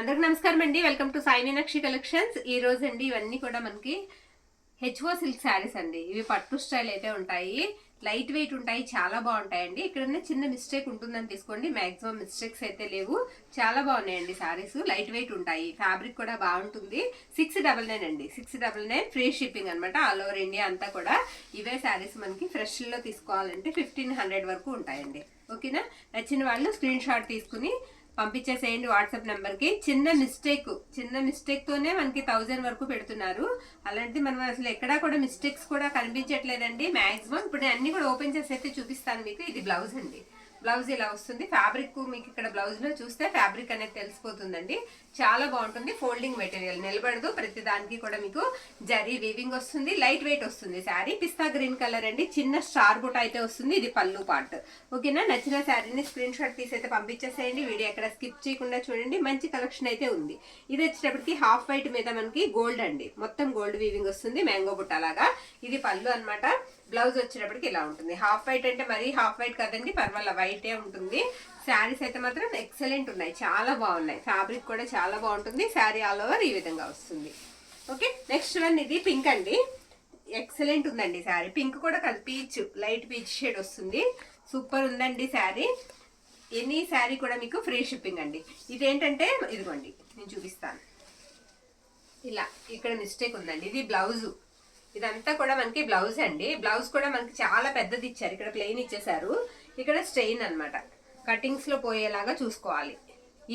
అందరికి నమస్కారం అండి. Welcome to Sai Meenakshi collections. ఈ రోజు అండి ఇవన్నీ కూడా మనకి హెచ్ఓ సిల్క్ శారీస్ అండి. ఇవి పట్టు స్టైల్ అయితే ఉంటాయి, లైట్ వెయిట్ ఉంటాయి, చాలా బాగుంటాయండి. ఇక్కడ చిన్న మిస్టేక్ ఉంటుందని తీసుకోండి, మాక్సిమం మిస్టేక్స్ అయితే లేవు. చాలా బాగున్నాయండి శారీస్, లైట్ వెయిట్ ఉంటాయి, ఫ్యాబ్రిక్ కూడా బాగుంటుంది. 699 అండి, 699 ఫ్రీ షిప్పింగ్ అనమాట, ఆల్ ఓవర్ ఇండియా అంతా కూడా. ఇవే శారీస్ మనకి ఫ్రెష్ లో తీసుకోవాలంటే 1500 వరకు ఉంటాయండి. ఓకేనా? నచ్చిన వాళ్ళు స్క్రీన్ షాట్ తీసుకుని పంపించేసేయండి వాట్సాప్ నెంబర్ కి. చిన్న మిస్టేక్ తోనే మనకి 1000 వరకు పెడుతున్నారు. అలాంటిది మనం అసలు ఎక్కడా కూడా మిస్టేక్స్ కూడా కనిపించట్లేదండి మాక్సిమం. ఇప్పుడు నేను అన్ని కూడా ఓపెన్ చేసి అయితే చూపిస్తాను మీకు. ఇది బ్లౌజ్ అండి, బ్లౌజ్ ఇలా వస్తుంది. ఫ్యాబ్రిక్ మీకు ఇక్కడ బ్లౌజ్ లో చూస్తే ఫ్యాబ్రిక్ అనేది తెలిసిపోతుందండి. చాలా బాగుంటుంది, ఫోల్డింగ్ మెటీరియల్, నిలబడదు. ప్రతి దానికి కూడా మీకు జరీ వీవింగ్ వస్తుంది, లైట్ వెయిట్ వస్తుంది. శారీ పిస్తా గ్రీన్ కలర్ అండి, చిన్న స్టార్ బుట్ట అయితే వస్తుంది. ఇది పళ్ళు పార్ట్. ఓకేనా? నచ్చిన శారీని స్క్రీన్ షాట్ తీసి అయితే పంపించేసేయండి. వీడియో ఎక్కడ స్కిప్ చేయకుండా చూడండి, మంచి కలెక్షన్ అయితే ఉంది. ఇది వచ్చేటప్పటికి హాఫ్ వైట్ మీద మనకి గోల్డ్ అండి, మొత్తం గోల్డ్ వీవింగ్ వస్తుంది, మ్యాంగో బుట్ట లాగా. ఇది పళ్ళు అనమాట. బ్లౌజ్ వచ్చేటప్పటికి ఇలా ఉంటుంది. హాఫ్ వైట్ అంటే మరీ హాఫ్ వైట్ కదండి, పర్వాలేదు వైటే ఉంటుంది. శారీస్ అయితే మాత్రం ఎక్సలెంట్ ఉన్నాయి, చాలా బాగున్నాయి. ఫ్యాబ్రిక్ కూడా చాలా బాగుంటుంది. శారీ ఆల్ ఓవర్ ఈ విధంగా వస్తుంది. ఓకే, నెక్స్ట్ వన్ ఇది పింక్ అండి. ఎక్సలెంట్ ఉందండి శారీ. పింక్ కూడా కాదు, పీచ్, లైట్ పీచ్ షేడ్ వస్తుంది. సూపర్ ఉందండి శారీ. ఎనీ శారీ కూడా మీకు ఫ్రీ షిప్పింగ్ అండి. ఇదేంటంటే ఇదిగోండి నేను చూపిస్తాను. ఇలా ఇక్కడ మిస్టేక్ ఉందండి, ఇది బ్లౌజు. ఇదంతా కూడా మనకి బ్లౌజ్ అండి. బ్లౌజ్ కూడా మనకి చాలా పెద్దది ఇచ్చారు, ఇక్కడ ప్లెయిన్ ఇచ్చేసారు, ఇక్కడ స్ట్రెయిన్ అనమాట. కటింగ్స్ లో పోయేలాగా చూసుకోవాలి.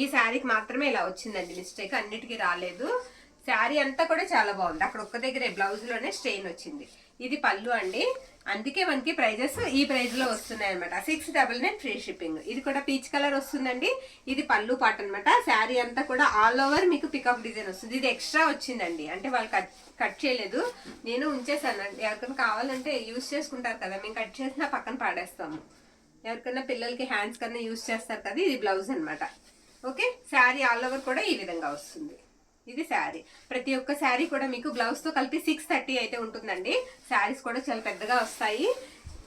ఈ శారీకి మాత్రమే ఇలా వచ్చిందండి మిస్టేక్, అన్నిటికీ రాలేదు. శారీ అంతా కూడా చాలా బాగుంది, అక్కడ ఒక్క దగ్గరే బ్లౌజ్ లోనే స్ట్రెయిన్ వచ్చింది. ఇది పళ్ళు అండి, అందుకే మనకి ప్రైజెస్ ఈ ప్రైజ్ లో వస్తున్నాయి అనమాట. 699 ఫ్రీ షిప్పింగ్. ఇది కూడా పీచ్ కలర్ వస్తుందండి. ఇది పళ్ళు పాట అనమాట. శారీ అంతా కూడా ఆల్ ఓవర్ మీకు పికప్ డిజైన్ వస్తుంది. ఇది ఎక్స్ట్రా వచ్చిందండి, అంటే వాళ్ళు కట్ చేయలేదు, నేను ఉంచేసానండి. ఎవరికైనా కావాలంటే యూజ్ చేసుకుంటారు కదా, మేము కట్ చేసినా పక్కన పాడేస్తాము. ఎవరికైనా పిల్లలకి హ్యాండ్స్ కన్నా యూజ్ చేస్తారు కదా. ఇది బ్లౌజ్ అనమాట. ఓకే, శారీ ఆల్ ఓవర్ కూడా ఈ విధంగా వస్తుంది. ఇది శారీ. ప్రతి ఒక్క శారీ కూడా మీకు బ్లౌజ్ తో కలిపి 630 అయితే ఉంటుందండి. శారీస్ కూడా చాలా పెద్దగా వస్తాయి,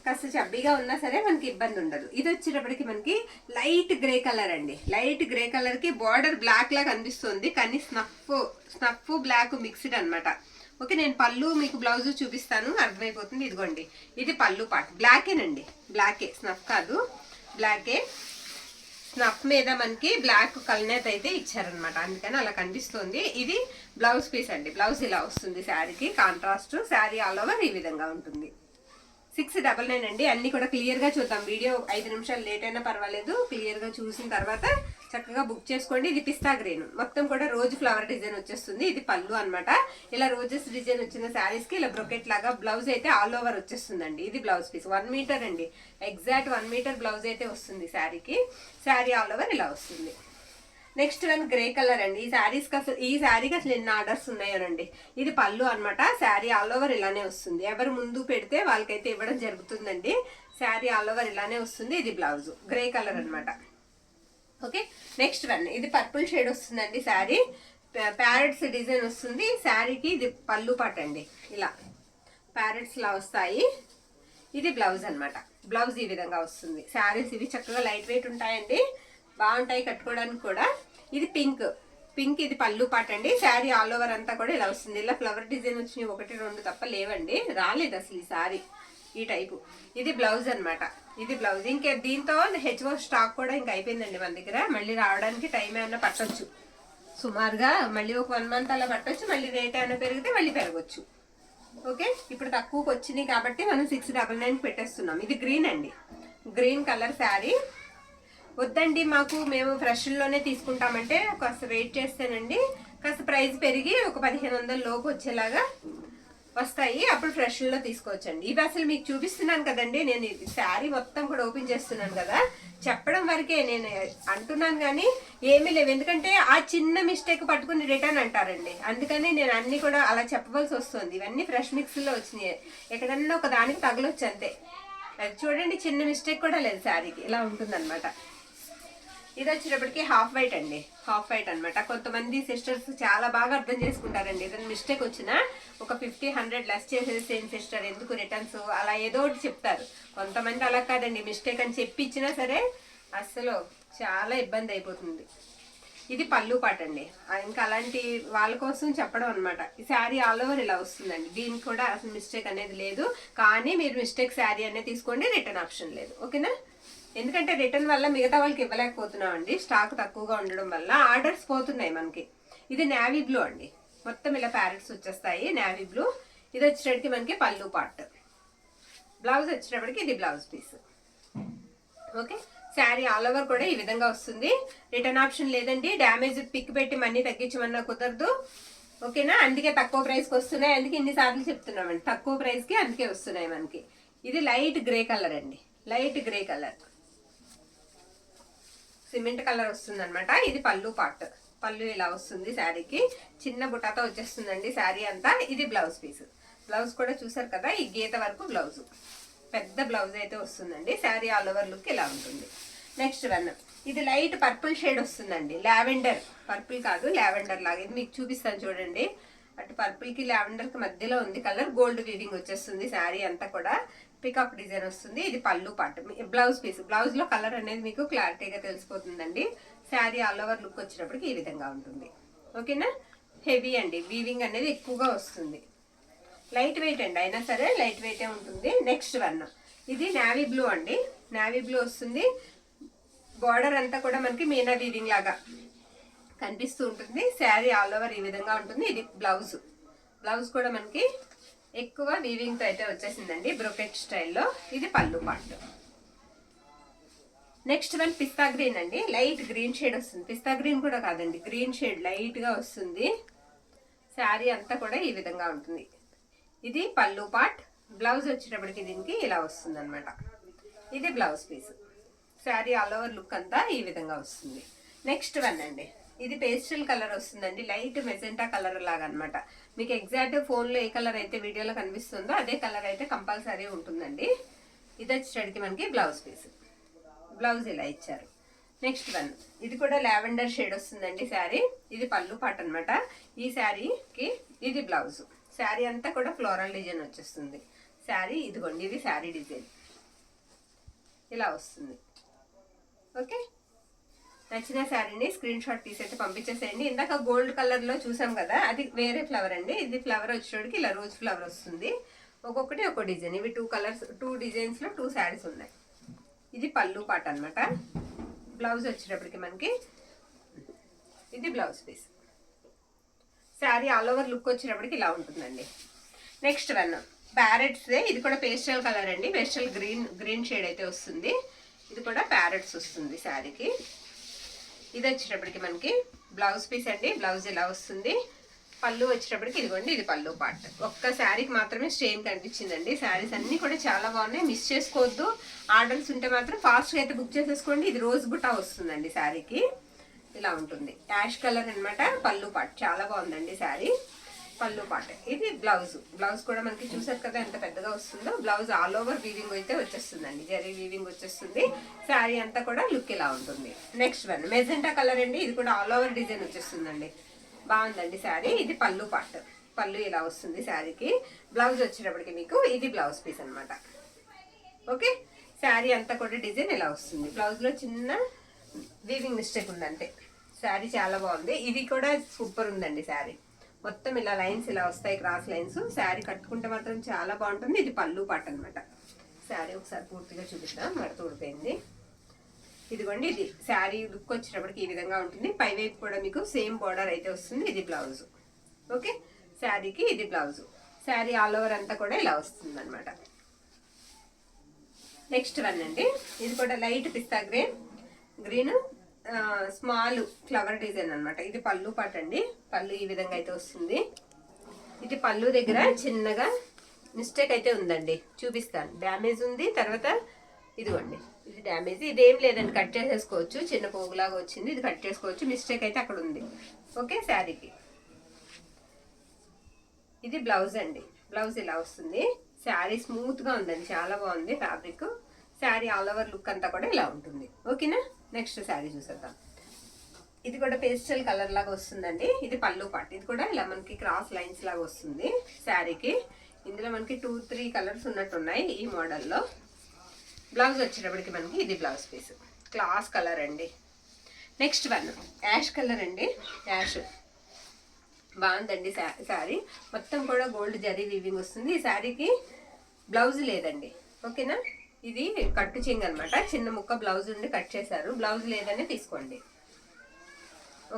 కాస్త చబ్బీగా ఉన్నా సరే మనకి ఇబ్బంది ఉండదు. ఇది వచ్చేటప్పటికి మనకి లైట్ గ్రే కలర్ అండి. లైట్ గ్రే కలర్ కి బార్డర్ బ్లాక్ లాగా కనిపిస్తుంది, కానీ స్నఫ్ బ్లాక్ మిక్స్డ్ అనమాట. ఓకే, నేను పళ్ళు మీకు బ్లౌజ్ చూపిస్తాను, అర్థమైపోతుంది. ఇదిగోండి, ఇది పళ్ళు పార్ట్. బ్లాకేనండి, బ్లాకే, స్నఫ్ కాదు, బ్లాకే. స్నఫ్ మీద మనకి బ్లాక్ కల్నేత్ అయితే ఇచ్చారనమాట, అందుకని అలా కనిపిస్తుంది. ఇది బ్లౌజ్ పీస్ అండి. బ్లౌజ్ ఇలా వస్తుంది శారీకి, కాంట్రాస్ట్. శారీ ఆల్ ఓవర్ ఈ విధంగా ఉంటుంది. 699 అండి. అన్ని కూడా క్లియర్ గా చూద్దాం. వీడియో 5 నిమిషాలు లేట్ అయినా పర్వాలేదు, క్లియర్ గా చూసిన తర్వాత చక్కగా బుక్ చేసుకోండి. ఇది పిస్తా గ్రీన్, మొత్తం కూడా రోజు ఫ్లవర్ డిజైన్ వచ్చేస్తుంది. ఇది పళ్ళు అనమాట. ఇలా రోజెస్ డిజైన్ వచ్చిన శారీస్ కి ఇలా బ్రొకెట్ లాగా బ్లౌజ్ అయితే ఆల్ ఓవర్ వచ్చేస్తుందండి. ఇది బ్లౌజ్ పీస్ 1 మీటర్ అండి, ఎగ్జాక్ట్ 1 మీటర్ బ్లౌజ్ అయితే వస్తుంది శారీకి. శారీ ఆల్ ఓవర్ ఇలా వస్తుంది. నెక్స్ట్ వన్ గ్రే కలర్ అండి. ఈ శారీకి అసలు ఎన్ని ఆర్డర్స్ ఉన్నాయోనండి. ఇది పళ్ళు అనమాట. శారీ ఆల్ ఓవర్ ఇలానే వస్తుంది. ఎవరు ముందు పెడితే వాళ్ళకైతే ఇవ్వడం జరుగుతుందండి. శారీ ఆల్ ఓవర్ ఇలానే వస్తుంది. ఇది బ్లౌజ్ గ్రే కలర్ అనమాట. ఓకే, నెక్స్ట్ వన్ ఇది పర్పుల్ షేడ్ వస్తుందండి. శారీ ప్యారెట్స్ డిజైన్ వస్తుంది. శారీకి ఇది పళ్ళు పాట అండి, ఇలా ప్యారెట్స్ లా వస్తాయి. ఇది బ్లౌజ్ అనమాట. బ్లౌజ్ ఈ విధంగా వస్తుంది. శారీస్ ఇవి చక్కగా లైట్ వెయిట్ ఉంటాయండి, బాగుంటాయి కట్టుకోవడానికి కూడా. ఇది పింక్, ఇది పళ్ళు పాట అండి. శారీ ఆల్ ఓవర్ అంతా కూడా ఇలా వస్తుంది. ఇలా ఫ్లవర్ డిజైన్ వచ్చినాయి, 1 2 తప్ప లేవండి, రాలేదు అసలు ఈ శారీ ఈ టైపు. ఇది బ్లౌజ్ అనమాట. ఇది బ్లౌజ్. ఇంకే దీంతో హెచ్ఓ స్టాక్ కూడా ఇంకా అయిపోయిందండి మన దగ్గర. మళ్ళీ రావడానికి టైం ఏమైనా పట్టొచ్చు, సుమారుగా మళ్ళీ ఒక 1 మంత్ అలా పట్టొచ్చు. మళ్ళీ రేట్ ఏమైనా పెరిగితే మళ్ళీ పెరగచ్చు. ఓకే, ఇప్పుడు తక్కువకి వచ్చినాయి కాబట్టి మనం 699 పెట్టేస్తున్నాం. ఇది గ్రీన్ అండి, గ్రీన్ కలర్ శారీ. వద్దండి మాకు, మేము ఫ్రెష్లోనే తీసుకుంటామంటే కాస్త వెయిట్ చేస్తేనండి కాస్త ప్రైస్ పెరిగి ఒక 1500 లోపు వచ్చేలాగా వస్తాయి, అప్పుడు ఫ్రెష్లో తీసుకోవచ్చండి. ఇవి అసలు మీకు చూపిస్తున్నాను కదండి, నేను శారీ మొత్తం కూడా ఓపెన్ చేస్తున్నాను కదా, చెప్పడం వరకే నేను అంటున్నాను కానీ ఏమీ లేవు. ఎందుకంటే ఆ చిన్న మిస్టేక్ పట్టుకుని రిటర్న్ అంటారండి, అందుకని నేను అన్ని కూడా అలా చెప్పవలసి వస్తుంది. ఇవన్నీ ఫ్రెష్ మిక్స్లో వచ్చినాయి, ఎక్కడన్నా ఒక దానికి తగలొచ్చు అంతే. అది చూడండి, చిన్న మిస్టేక్ కూడా లేదు శారీకి, ఇలా ఉంటుందన్నమాట. ఇది వచ్చేటప్పటికి హాఫ్ వైట్ అండి, హాఫ్ వైట్ అనమాట. కొంతమంది సిస్టర్స్ చాలా బాగా అర్థం చేసుకుంటారండి. ఏదైనా మిస్టేక్ వచ్చినా ఒక 50-100 లెస్ చేసేసేయండి సిస్టర్, ఎందుకు రిటర్న్స్ అలా ఏదో ఒకటి చెప్తారు. కొంతమంది అలా కాదండి, మిస్టేక్ అని చెప్పి ఇచ్చినా సరే అస్సలు చాలా ఇబ్బంది అయిపోతుంది. ఇది పళ్ళు పాట అండి. ఇంకా అలాంటి వాళ్ళ కోసం చెప్పడం అనమాట. ఈ శారీ ఆల్ ఓవర్ ఇలా వస్తుందండి. దీనికి కూడా అసలు మిస్టేక్ అనేది లేదు. కానీ మీరు మిస్టేక్ శారీ అనేది తీసుకోండి, రిటర్న్ ఆప్షన్ లేదు. ఓకేనా? ఎందుకంటే రిటర్న్ వల్ల మిగతా వాళ్ళకి ఇవ్వలేకపోతున్నామండి, స్టాక్ తక్కువగా ఉండడం వల్ల ఆర్డర్స్ పోతున్నాయి మనకి. ఇది నేవీ బ్లూ అండి, మొత్తం ఇలా ప్యారెట్స్ వచ్చేస్తాయి నేవీ బ్లూ. ఇది వచ్చేటప్పటికి మనకి పళ్ళు పార్ట్. బ్లౌజ్ వచ్చేటప్పటికి ఇది blouse piece. Okay, sari all over కూడా ఈ విధంగా వస్తుంది. రిటర్న్ ఆప్షన్ లేదండి. డ్యామేజ్ పిక్ పెట్టి మనీ తగ్గించమన్నా కుదరదు. ఓకేనా? అందుకే తక్కువ ప్రైస్కి వస్తున్నాయి. అందుకే ఇన్నిసార్లు చెప్తున్నామండి, తక్కువ ప్రైస్కి అందుకే వస్తున్నాయి మనకి. ఇది లైట్ గ్రే కలర్ అండి, light grey colour, cement colour వస్తుంది అనమాట. ఇది పళ్ళు పార్ట్. పళ్ళు ఇలా వస్తుంది శారీకి, చిన్న బుటాతో వచ్చేస్తుందండి శారీ అంతా. ఇది బ్లౌజ్ పీస్. బ్లౌజ్ కూడా చూసారు కదా, ఈ గీత వరకు బ్లౌజ్, పెద్ద బ్లౌజ్ అయితే వస్తుందండి. శారీ ఆల్ ఓవర్ లుక్ ఇలా ఉంటుంది. నెక్స్ట్ వన్, ఇది లైట్ పర్పుల్ షేడ్ వస్తుందండి, లావెండర్, పర్పుల్ కాదు లావెండర్ లాగా. ఇది మీకు చూపిస్తాను చూడండి. అటు పర్పుల్ కి లావెండర్ కి మధ్యలో ఉంది కలర్. గోల్డ్ వీవింగ్ వచ్చేస్తుంది శారీ అంతా కూడా, పికాక్ డిజైన్ వస్తుంది. ఇది పళ్ళు పార్ట్. Blouse piece. బ్లౌజ్ లో కలర్ అనేది మీకు క్లారిటీగా తెలిసిపోతుందండి. శారీ ఆల్ ఓవర్ లుక్ వచ్చినప్పటికి ఈ విధంగా ఉంటుంది. ఓకేనా? హెవీ అండి, వీవింగ్ అనేది ఎక్కువగా వస్తుంది. లైట్ వెయిట్ అండి, అయినా సరే లైట్ వెయిటే ఉంటుంది. నెక్స్ట్ వన్, ఇది నావీ బ్లూ అండి. నావీ బ్లూ వస్తుంది. బార్డర్ అంతా కూడా మనకి మీనా వీవింగ్ లాగా కనిపిస్తూ ఉంటుంది. శారీ ఆల్ ఓవర్ ఈ విధంగా ఉంటుంది. ఇది బ్లౌజ్. బ్లౌజ్ కూడా మనకి ఎక్కువ వీవింగ్ తో అయితే వచ్చేసిందండి, బ్రోకెట్ స్టైల్లో. ఇది పళ్ళు పార్ట్. నెక్స్ట్ వన్ పిస్తా గ్రీన్ అండి, లైట్ గ్రీన్ షేడ్ వస్తుంది. పిస్తా గ్రీన్ కూడా కాదండి, గ్రీన్ షేడ్ లైట్ గా వస్తుంది. శారీ అంతా కూడా ఈ విధంగా ఉంటుంది. ఇది పళ్ళు పార్ట్. బ్లౌజ్ వచ్చేటప్పటికి దీనికి ఇలా వస్తుంది అనమాట. ఇది blouse piece. Sari all over look అంతా ఈ విధంగా వస్తుంది. నెక్స్ట్ వన్ అండి, ఇది పేస్టల్ కలర్ వస్తుందండి, లైట్ మెజెంటా కలర్ లాగా అనమాట. మీకు ఎగ్జాక్ట్ ఫోన్లో ఏ కలర్ అయితే వీడియోలో కనిపిస్తుందో అదే కలర్ అయితే కంపల్సరీ ఉంటుందండి. ఇది వచ్చేటప్పటికి మనకి బ్లౌజ్ పీస్. బ్లౌజ్ ఇలా ఇచ్చారు. నెక్స్ట్ వన్, ఇది కూడా లావెండర్ షేడ్ వస్తుందండి శారీ. ఇది పళ్ళు పార్ట్ అనమాట. ఈ శారీకి ఇది బ్లౌజ్. శారీ అంతా కూడా ఫ్లోరల్ డిజైన్ వచ్చేస్తుంది. శారీ ఇదిగోండి, ఇది శారీ డిజైన్ ఇలా వస్తుంది. ఓకే, నచ్చిన శారీని స్క్రీన్ షాట్ తీసి అయితే పంపించేసేయండి. ఇందాక గోల్డ్ కలర్ లో చూసాం కదా, అది వేరే ఫ్లవర్ అండి. ఇది ఫ్లవర్ వచ్చేటోడికి ఇలా రోజ్ ఫ్లవర్ వస్తుంది. ఒక్కొక్కటి ఒక్కో డిజైన్. ఇవి 2 కలర్స్, 2 డిజైన్స్ లో 2 శారీస్ ఉన్నాయి. ఇది పళ్ళు పాట అనమాట. బ్లౌజ్ వచ్చేటప్పటికి మనకి ఇది blouse piece. Sari all over look వచ్చేటప్పటికి ఇలా ఉంటుందండి. Next one parrots. ఇది కూడా పేస్టల్ కలర్ అండి, పేస్టల్ గ్రీన్ షేడ్ అయితే వస్తుంది. ఇది కూడా ప్యారెట్స్ వస్తుంది శారీకి. ఇది వచ్చేటప్పటికి మనకి బ్లౌజ్ పీస్ అండి. బ్లౌజ్ ఇలా వస్తుంది. పళ్ళు వచ్చేటప్పటికి ఇదిగోండి, ఇది పళ్ళు పార్ట్. ఒక్క శారీకి మాత్రమే స్ట్రెయిన్ కనిపించిందండి. శారీస్ అన్ని కూడా చాలా బాగున్నాయి, మిస్ చేసుకోవద్దు. ఆర్డర్స్ ఉంటే మాత్రం ఫాస్ట్గా అయితే బుక్ చేసేసుకోండి. ఇది రోజ్ బుటా వస్తుందండి శారీకి, ఇలా ఉంటుంది. యాష్ కలర్ అనమాట. పళ్ళు పార్ట్ చాలా బాగుందండి శారీ. పళ్ళు పార్ట్. ఇది బ్లౌజ్. బ్లౌజ్ కూడా మనకి చూసారు కదా ఎంత పెద్దగా వస్తుందో. బ్లౌజ్ ఆల్ ఓవర్ వీవింగ్ అయితే వచ్చేస్తుందండి, జరీ వీవింగ్ వచ్చేస్తుంది. శారీ అంతా కూడా లుక్ ఇలా ఉంటుంది. నెక్స్ట్ వన్ మెజెంటా కలర్ అండి. ఇది కూడా ఆల్ ఓవర్ డిజైన్ వచ్చేస్తుందండి, బాగుందండి శారీ. ఇది పళ్ళు పార్ట్. పళ్ళు ఇలా వస్తుంది శారీకి. బ్లౌజ్ వచ్చేటప్పటికి మీకు ఇది బ్లౌజ్ పీస్ అనమాట. ఓకే, శారీ అంతా కూడా డిజైన్ ఇలా వస్తుంది. బ్లౌజ్ లో చిన్న వీవింగ్ మిస్టేక్ ఉందంటే. శారీ చాలా బాగుంది. ఇది కూడా సూపర్ ఉందండి శారీ. మొత్తం ఇలా లైన్స్ ఇలా వస్తాయి, క్రాస్ లైన్స్. శారీ కట్టుకుంటే మాత్రం చాలా బాగుంటుంది. ఇది పళ్ళు పార్ట్ అనమాట. శారీ ఒకసారి పూర్తిగా చూపిద్దాం, మడత ఊడిపోయింది. ఇదిగోండి, ఇది శారీ లుక్ వచ్చేటప్పటికి ఈ విధంగా ఉంటుంది. పైవైపు కూడా మీకు సేమ్ బార్డర్ అయితే వస్తుంది. ఇది బ్లౌజ్. ఓకే, శారీకి ఇది బ్లౌజ్. శారీ ఆల్ ఓవర్ అంతా కూడా ఇలా వస్తుంది అనమాట. నెక్స్ట్ వన్ అండి, ఇది కూడా లైట్ పిస్తా గ్రీన్ స్మాల్ ఫ్లవర్ డిజైన్ అనమాట. ఇది పళ్ళు పార్ట్ అండి. పళ్ళు ఈ విధంగా అయితే వస్తుంది. ఇది పళ్ళు దగ్గర చిన్నగా మిస్టేక్ అయితే ఉందండి, చూపిస్తాను. డ్యామేజ్ ఉంది. తర్వాత ఇదిగోండి, ఇది డ్యామేజ్. ఇదేం లేదండి, కట్ చేసేసుకోవచ్చు. చిన్న పోగులాగా వచ్చింది, ఇది కట్ చేసుకోవచ్చు. మిస్టేక్ అయితే అక్కడ ఉంది. ఓకే, శారీకి ఇది బ్లౌజ్ అండి. బ్లౌజ్ ఇలా వస్తుంది. శారీ స్మూత్ గా ఉందండి, చాలా బాగుంది fabric. Sari all over look అంతా కూడా ఇలా ఉంటుంది. ఓకేనా? నెక్స్ట్ శారీ చూసేద్దాం. ఇది కూడా పేస్టల్ కలర్ లాగా వస్తుందండి. ఇది పళ్ళు పార్ట్. ఇది కూడా ఇలా మనకి క్రాస్ లైన్స్ లాగా వస్తుంది శారీకి. ఇందులో మనకి 2-3 కలర్స్ ఉన్నట్టున్నాయి ఈ మోడల్లో. బ్లౌజ్ వచ్చేటప్పటికి మనకి ఇది బ్లౌజ్ పీస్. క్లాస్ కలర్ అండి. నెక్స్ట్ వన్ యాష్ కలర్ అండి, యాష్ బాగుందండి శారీ. మొత్తం కూడా గోల్డ్ జరీ వీవింగ్ వస్తుంది. ఈ శారీకి బ్లౌజ్ లేదండి, ఓకేనా. ఇది కట్టు చెంగు అనమాట, చిన్న ముక్క బ్లౌజ్ ఉండి కట్ చేశారు. బ్లౌజ్ లేదని తీసుకోండి,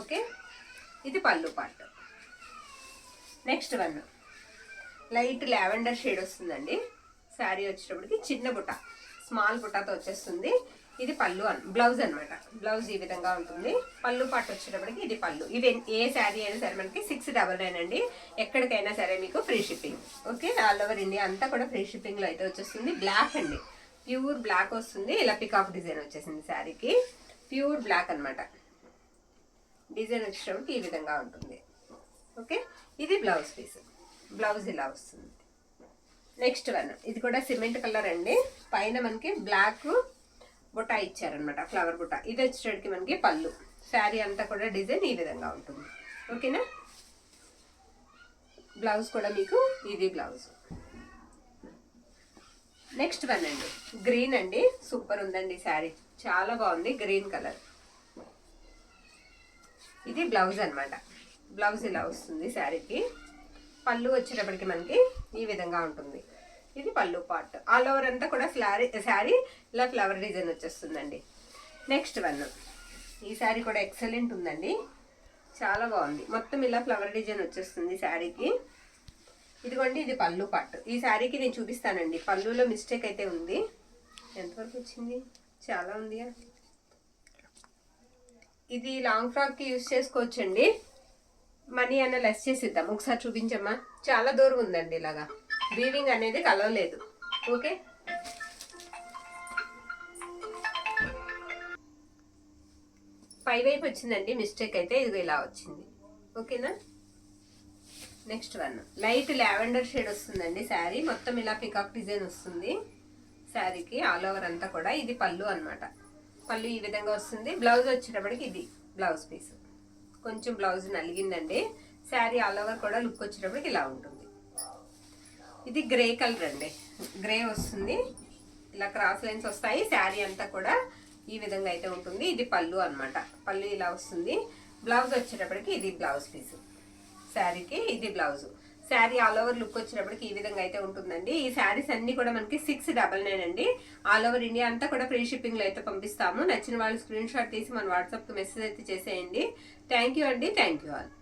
ఓకే. ఇది పళ్ళు part. Next one light lavender shade వస్తుందండి. శారీ వచ్చేటప్పటికి చిన్న బుట్ట, స్మాల్ బుట్టతో వచ్చేస్తుంది. ఇది పళ్ళు బ్లౌజ్ అనమాట. బ్లౌజ్ ఈ విధంగా ఉంటుంది. పళ్ళు పాటు వచ్చేటప్పటికి ఇది పళ్ళు. ఇది ఏ శారీ అయినా సరే మనకి 699 అండి. ఎక్కడికైనా సరే మీకు free shipping, okay. All over India అంతా కూడా ఫ్రీ షిప్పింగ్లో అయితే వచ్చేస్తుంది. బ్లాక్ అండి, ప్యూర్ బ్లాక్ వస్తుంది. ఇలా పికాక్ డిజైన్ వచ్చేసింది శారీకి, ప్యూర్ బ్లాక్ అనమాట. డిజైన్ వచ్చేటప్పటికి ఈ విధంగా ఉంటుంది, ఓకే. ఇది బ్లౌజ్ పీస్, బ్లౌజ్ ఇలా వస్తుంది. నెక్స్ట్ వన్ ఇది కూడా సిమెంట్ కలర్ అండి. పైన మనకి బ్లాక్ బుట్ట ఇచ్చారనమాట, ఫ్లవర్ బుట్ట. ఇది వచ్చేటికి మనకి పళ్ళు. శారీ అంతా కూడా డిజైన్ ఈ విధంగా ఉంటుంది, ఓకేనా. బ్లౌజ్ కూడా మీకు ఇది బ్లౌజ్. నెక్స్ట్ వన్ అండి గ్రీన్ అండి, సూపర్ ఉందండి శారీ, చాలా బాగుంది. గ్రీన్ కలర్, ఇది బ్లౌజ్ అనమాట. బ్లౌజ్ ఇలా వస్తుంది శారీకి. పళ్ళు వచ్చేటప్పటికి మనకి ఈ విధంగా ఉంటుంది. ఇది పళ్ళు పార్ట్. ఆల్ ఓవర్ అంతా కూడా శారీ ఇలా ఫ్లవర్ డిజైన్ వచ్చేస్తుందండి. నెక్స్ట్ వన్ ఈ శారీ కూడా ఎక్సలెంట్ ఉందండి, చాలా బాగుంది. మొత్తం ఇలా ఫ్లవర్ డిజైన్ వచ్చేస్తుంది శారీకి. ఇదిగోండి ఇది పళ్ళు పార్ట్. ఈ శారీకి నేను చూపిస్తానండి, పళ్ళులో మిస్టేక్ అయితే ఉంది. ఎంతవరకు వచ్చింది, చాలా ఉంది. ఇది లాంగ్ ఫ్రాక్కి యూజ్ చేసుకోవచ్చండి. మనీ అన్న లెస్ చేసిద్దాం. ఒకసారి చూపించమ్మా, చాలా దూరం ఉందండి. ఇలాగా వీవింగ్ అనేది కలవలేదు, ఓకే. పై వైపు వచ్చిందండి మిస్టేక్ అయితే, ఇదిగో ఇలా వచ్చింది, ఓకేనా. Next one light lavender shade వస్తుందండి శారీ. మొత్తం ఇలా పికాక్ డిజైన్ వస్తుంది శారీకి ఆల్ ఓవర్ అంతా కూడా. ఇది పళ్ళు అనమాట. పళ్ళు ఈ విధంగా వస్తుంది. బ్లౌజ్ వచ్చేటప్పటికి ఇది బ్లౌజ్ పీస్. కొంచెం బ్లౌజ్ నలిగిందండి. శారీ ఆల్ ఓవర్ కూడా లుక్ వచ్చేటప్పటికి ఇలా ఉంటుంది. ఇది గ్రే కలర్ అండి, గ్రే వస్తుంది. ఇలా క్రాస్ లైన్స్ వస్తాయి. శారీ అంతా కూడా ఈ విధంగా అయితే ఉంటుంది. ఇది పళ్ళు అనమాట. పళ్ళు ఇలా వస్తుంది. బ్లౌజ్ వచ్చేటప్పటికి ఇది బ్లౌజ్ పీస్ శారీకి. ఇది blouse. Sari all over look వచ్చేటప్పటికి ఈ విధంగా అయితే ఉంటుందండి. ఈ శారీస్ అన్ని కూడా మనకి 699 అండి. ఆల్ ఓవర్ ఇండియా అంతా కూడా ఫ్రీ షిప్పింగ్లో అయితే పంపిస్తాము. నచ్చిన వాళ్ళు స్క్రీన్ షాట్ తీసి మన వాట్సాప్కి మెసేజ్ అయితే చేసేయండి. థ్యాంక్ యూ అండి, థ్యాంక్ యూ ఆల్.